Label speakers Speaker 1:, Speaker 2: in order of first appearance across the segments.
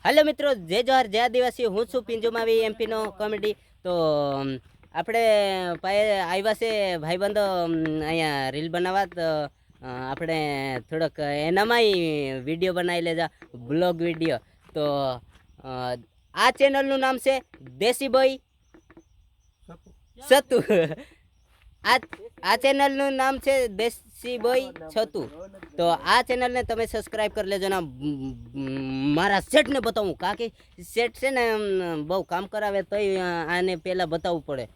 Speaker 1: Hello मित्रों, जय जोहार जय आदिवासी। हूँ छू पिंजोमावी एमपी नो कॉमेडी। तो આપણે આવ્યા છે ભાઈબંધો અહીંયા રીલ બનાવવા, તો આપણે થોડોક એનામાંય વિડીયો બનાવી લેજા, બ્લોગ વિડીયો. તો આ ચેનલનું નામ છે દેશી બોય સતુ. આ ચેનલનું નામ છે દેશી બોય છતુ. તો આ ચેનલને તમે સબસ્ક્રાઈબ કરી લેજો ને. મારા સેટને બતાવું, કાકી સેટ છે ને બહુ કામ કરાવે, તોય આને પહેલાં બતાવવું પડે.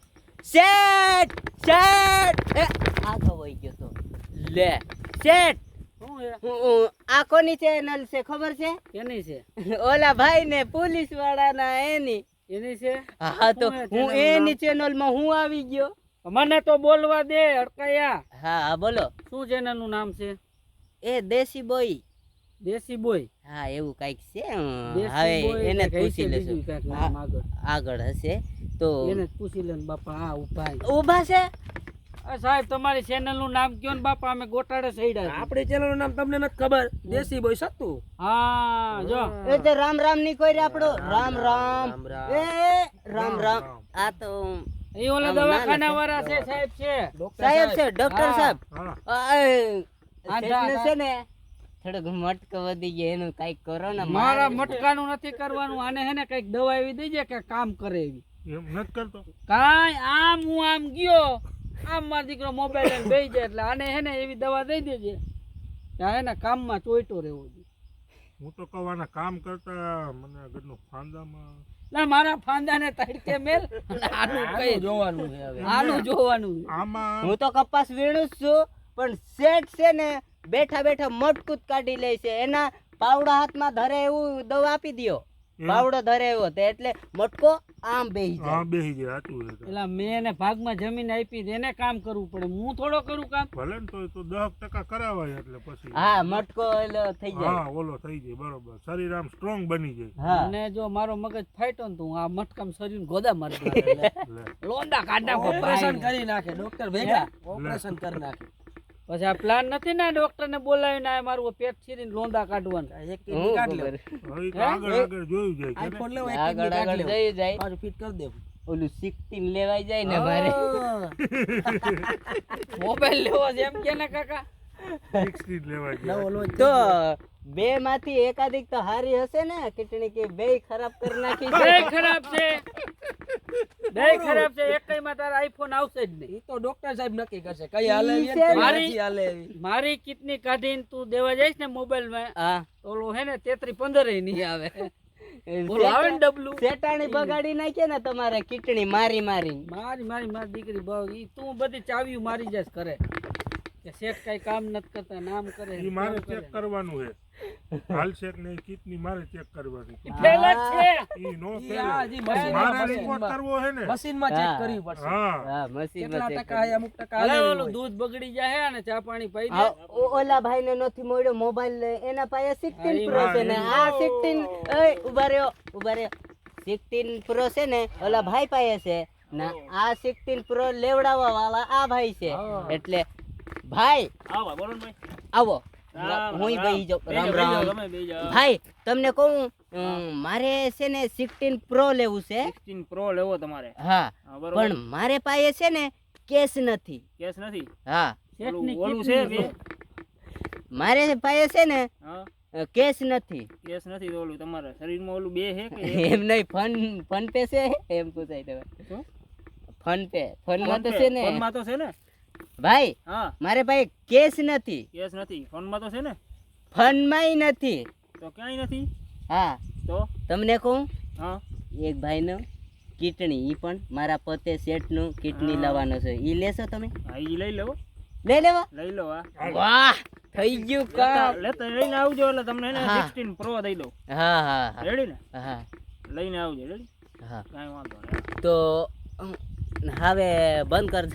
Speaker 1: સેટ સેટ આ ખવાઈ ગયો તો લે. સેટ આ કોની ચેનલ છે ખબર છે?
Speaker 2: કેની છે?
Speaker 1: ઓલા ભાઈ ને પોલીસ વાળાના એની
Speaker 2: છે.
Speaker 1: હા, તો હું એની ચેનલમાં હું આવી ગયો.
Speaker 2: મને તો બોલવા દે અડકાયા.
Speaker 1: હા બોલો.
Speaker 2: શું ચેનલનું નામ છે?
Speaker 1: એ દેશી બોય.
Speaker 2: દેશી બોય?
Speaker 1: હા, એવું કઈક છે. હવે એને પૂછી લેશું, આગળ હશે તો
Speaker 2: એને પૂછી લે બાપા. હા,
Speaker 1: ઊભા છે.
Speaker 2: સાહેબ તમારી ચેનલનું નામ કયો ને બાપા, અમે ગોટાળે સઈડા.
Speaker 3: આપણી ચેનલનું નામ તમને નથી ખબર? દેશી બોય સત્તુ.
Speaker 2: હા જો
Speaker 1: એ તો રામ રામ ની કોઈ આપણો રામ રામ એ રામ રામ. આ તો
Speaker 2: એ ઓલા દવાખાના વાળા છે સાહેબ. છે
Speaker 1: સાહેબ છે, ડોક્ટર સાહેબ.
Speaker 2: હા
Speaker 1: છે ને થોડોક મટકો વધી ગયો, એનું કઈક કરો ને.
Speaker 2: મારા મટકાનું નથી કરવાનું, આને હે ને કઈક દવા એવી દેજે કે કામ કરે એવી.
Speaker 3: એમ નથી કરતો
Speaker 2: કાઈ આમ હું આમ ગયો, આમ મારો દીકરો મોબાઈલ લઈને બેસી જાય, એટલે આને હે ને એવી દવા દઈ દેજે ત્યાં હે ને કામમાં ચોઈટો રહેવો જોઈએ.
Speaker 3: હું તો કવાના કામ કરતા મને ઘરનું ફાંદામાં
Speaker 2: ના મારા ફાંદાને તડકે મેલ. આનું કઈ જોવાનું છે હવે? આનું જોવાનું
Speaker 3: આમાં
Speaker 1: હું તો કપાસ વીણું જ છું, પણ સેટ છે ને બેઠા બેઠા મટકું કાઢી લે છે. એના પાવડા હાથમાં ધરે એવું દવા આપી દો. પાવડો ધરે એવો તે એટલે મટકો આમ બેહી જાય.
Speaker 3: હા બેહી જાય. સાચું છે.
Speaker 2: એટલે મેં એને ભાગમાં જમીન આપી, એને કામ કરવું પડે, હું થોડો કરું કામ.
Speaker 3: ભલે ને તો 10% કરાવાય એટલે પછી
Speaker 1: હા, મટકો એટલે થઈ જાય.
Speaker 3: હા ઓલો થઈ જાય બરોબર. શરીર આમ સ્ટ્રોંગ બની જાય.
Speaker 1: હા,
Speaker 2: અને જો મારો મગજ ફાટ્યો ને તો હું આ મટકામ શરીર ગોદા મારી નાખે. લોંદા કાઢ નાખો, ઓપરેશન કરી નાખે ડોક્ટર ભેગા, ઓપરેશન કરી નાખે. પછી આ પ્લાન નથી ને ડોક્ટર ને બોલાવીને આ મારું પેટ છીરીને લોંદા કાઢવાનું.
Speaker 1: હું ખબર.
Speaker 3: હવે તો આગળ જોયું જાય કે
Speaker 2: આઈફોન લેવો,
Speaker 1: આગળ આગળ જઈ જાય.
Speaker 2: મારું ફિટ કરી દેવું.
Speaker 1: ઓલું 16 લેવાઈ જાય ને મારે.
Speaker 2: મોબાઈલ લેવો છે એમ કે ને કાકા?
Speaker 3: 16 લેવાય જાય.
Speaker 1: તો બે માંથી એકાધિક તો હારી હશે ને કિટણી, કે બે ખરાબ કરી નાખી છે.
Speaker 2: બે ખરાબ છે, બે ખરાબ છે. એકઈ માં તારા આઈફોન આવશે જ નહીં.
Speaker 3: ઈ તો ડોક્ટર સાહેબ નક્કી કરશે કઈ હાલે
Speaker 2: મારી કિડની કાઢીને તું દેવા જઈશ ને મોબાઈલ માં,
Speaker 1: હા,
Speaker 2: ઓલો હે ને 33-15 નહીં આવે. ઓલો આવે ને ડબલું
Speaker 1: શેટાણી બગાડી નાખે ને તમારે કિટણી મારી મારી.
Speaker 2: મારી દીકરી બહુ ઈ તું બધી ચાવીઓ મારી જશ કરે કે શેઠ કઈ કામ નથી કરતા, નામ કરે.
Speaker 3: ઈ મારે ચેક કરવાનું છે. હાલ શેક ને કિડની મારે ચેક કરવાની.
Speaker 2: ફેલ જ છે.
Speaker 3: ઈ નો
Speaker 2: હજી
Speaker 3: ફેલ. મારે રિપોર્ટ કરવો છે ને
Speaker 2: મશીનમાં ચેક કરવી પડશે.
Speaker 3: હા
Speaker 1: હા, મશીનમાં ચેક
Speaker 2: ટકા અમુક ટકા હાલે. ઓલું દૂધ બગડી જાય અને ચા પાણી પી દે.
Speaker 1: ઓલા ભાઈ ને નથી મળ્યો મોબાઈલ, એના પાસે 16 પ્રો છે ને આ 16 એ ઉભા રહ્યો 16 પ્રો છે ને ઓલા ભાઈ પાસે છે ને આ 16 પ્રો લેવડાવવા વાળા આ ભાઈ છે. એટલે ભાઈ
Speaker 2: આવો બોલો ને ભાઈ.
Speaker 1: આવો, હું બેહી જાઉં. રામ રામ ભાઈ. તમને કહું, મારે છે ને 16 પ્રો લેવું છે.
Speaker 2: 16 પ્રો લેવો તમારે?
Speaker 1: હા, પણ મારે પાસે છે ને કેસ નથી.
Speaker 2: કેસ નથી?
Speaker 1: હા,
Speaker 2: ઓલું છે
Speaker 1: મારે પાસે છે ને કેસ નથી.
Speaker 2: કેસ નથી તો ઓલું તમારા શરીરમાં ઓલું બે છે કે
Speaker 1: એમ નહીં, ફોન પે છે એમ પૂછાય તમે. ફોન પે, ફોન માં તો છે ને.
Speaker 2: ફોન માં તો છે ને
Speaker 1: ભાઈ.
Speaker 2: હા,
Speaker 1: મારે ભાઈ કેસ નથી.
Speaker 2: કેસ નથી? ફોન માં તો છે ને?
Speaker 1: ફોન માંય નથી.
Speaker 2: તો ક્યાંય નથી.
Speaker 1: હા,
Speaker 2: તો
Speaker 1: તમને કહું,
Speaker 2: હા
Speaker 1: એક ભાઈ નો કિટણી, ઈ પણ મારા પોતે સેટ નું કિટણી લાવવાનો છે. ઈ લેશો તમે?
Speaker 2: હા ઈ લઈ લેવો.
Speaker 1: લઈ લેવા?
Speaker 2: લઈ લો. હા
Speaker 1: વાહ, થઈ ગયું કામ.
Speaker 2: લેતા લઈને આવજો એટલે તમને એને 16 પ્રો દઈ દઉં.
Speaker 1: હા હા હા,
Speaker 2: રેડી ને?
Speaker 1: હા
Speaker 2: લઈને આવજો. રેડી?
Speaker 1: હા.
Speaker 2: કાંઈ વાંધો નહીં.
Speaker 1: તો હવે બંધ કર.